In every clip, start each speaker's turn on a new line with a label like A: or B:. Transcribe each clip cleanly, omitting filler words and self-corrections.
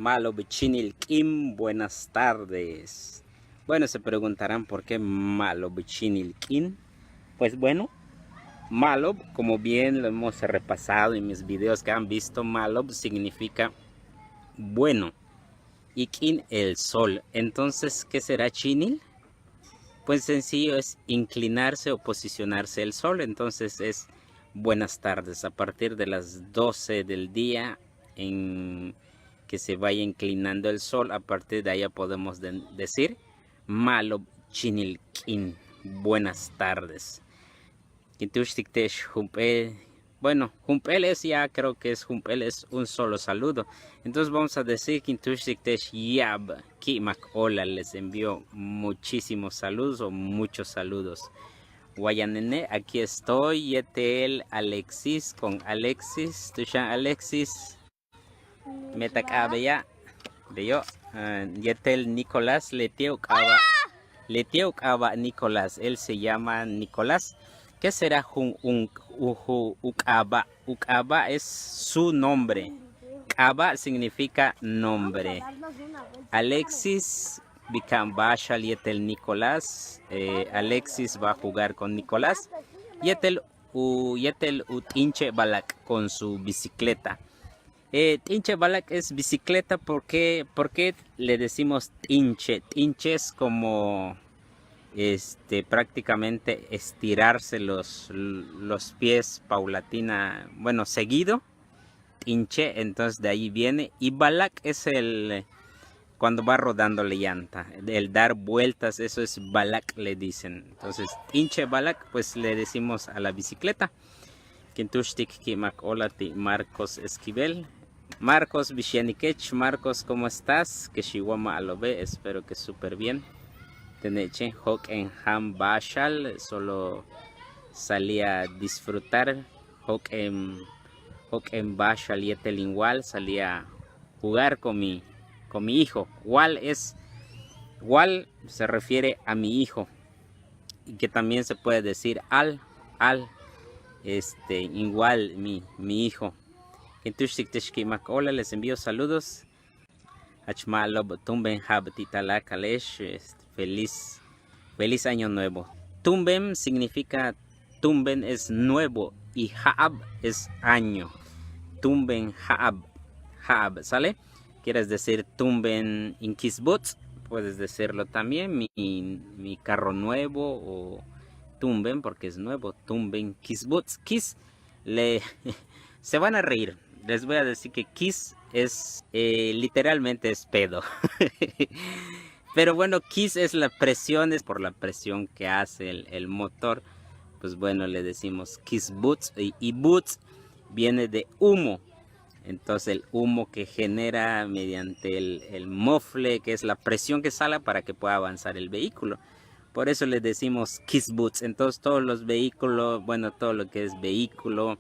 A: Malob Chinilquim, buenas tardes. Bueno, se preguntarán por qué Malob Chinilquim. Pues bueno, Malob, como bien lo hemos repasado en mis videos que han visto, Malob significa bueno y Quin el sol. Entonces, ¿qué será Chinil? Pues sencillo, es inclinarse o posicionarse el sol. Entonces es buenas tardes a partir de las 12 del día en que se vaya inclinando el sol. A partir de ahí podemos decir Malob Chinilquin, buenas tardes. Bueno, Jumpel es ya, creo que es Jumpel, es un solo saludo. Entonces vamos a decir que Yab, Kimak, hola, les envío muchísimos saludos o muchos saludos. Guayanene, aquí estoy, Yetel Alexis, con Alexis, Tushan Alexis, Metakabe ya, veo, Yetel Nicolás, Letieu Kaba Nicolás, él se llama Nicolás. ¿Qué será Ukaba? Ukaba es su nombre. Kaba significa nombre. Alexis Bicambasha Yetel Nicolás. Alexis va a jugar con Nicolás. Yetel Utinche Balak con su bicicleta. Tinche Balak es bicicleta porque le decimos tinche. Tinche es como prácticamente estirarse los pies paulatina, bueno, seguido, tinche, entonces de ahí viene. Y balak es cuando va rodando la llanta, el dar vueltas, eso es balak, le dicen. Entonces tinche balak, pues le decimos a la bicicleta. Hola, Marcos Esquivel. Marcos Vishanikech, Marcos, ¿cómo estás? Que Chihuahua lo ve, espero que súper bien. Teneche Hok en Ham Bashal, solo salí a disfrutar. Hok en Bashal y Etelingual, salí a jugar con mi hijo. Wal se refiere a mi hijo, y que también se puede decir igual mi hijo. Hola, les envío saludos. Feliz año nuevo. Tumbem significa, tumben es nuevo y Haab es año. Tumben Haab, ¿sale? ¿Quieres decir tumben in Kisbutz? Puedes decirlo también, mi carro nuevo, o tumben porque es nuevo, tumben Kisbutz. Kis, se van a reír. Les voy a decir que kiss es, literalmente es pedo. Pero bueno, kiss es la presión, es por la presión que hace el motor. Pues bueno, le decimos kiss boots, y boots viene de humo. Entonces el humo que genera mediante el mofle, que es la presión que sale para que pueda avanzar el vehículo. Por eso le decimos kiss boots. Entonces todos los vehículos, bueno, todo lo que es vehículo,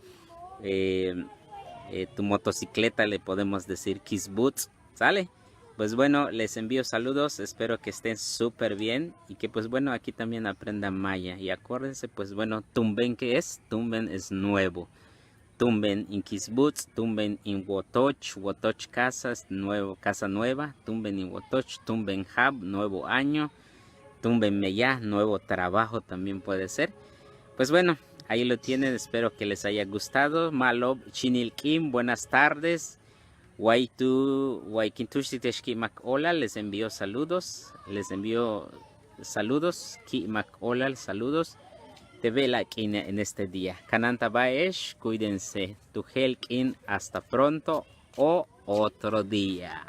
A: tu motocicleta le podemos decir kiss boots, ¿sale? Pues bueno, les envío saludos, espero que estén súper bien y que pues bueno, aquí también aprendan maya. Y acuérdense, pues bueno, tumben, ¿qué es? Tumben es nuevo. Tumben in kiss boots, tumben in wotoch, wotoch casas, casa nueva, tumben in wotoch, tumben hab, nuevo año, tumben meya, nuevo trabajo también puede ser. Pues bueno, ahí lo tienen, espero que les haya gustado. Malob Chinilquim, buenas tardes. Hola, les envío saludos. Hola, saludos. Te ve la en este día. Kananta Baesh, cuídense. Tu helkin, hasta pronto o otro día.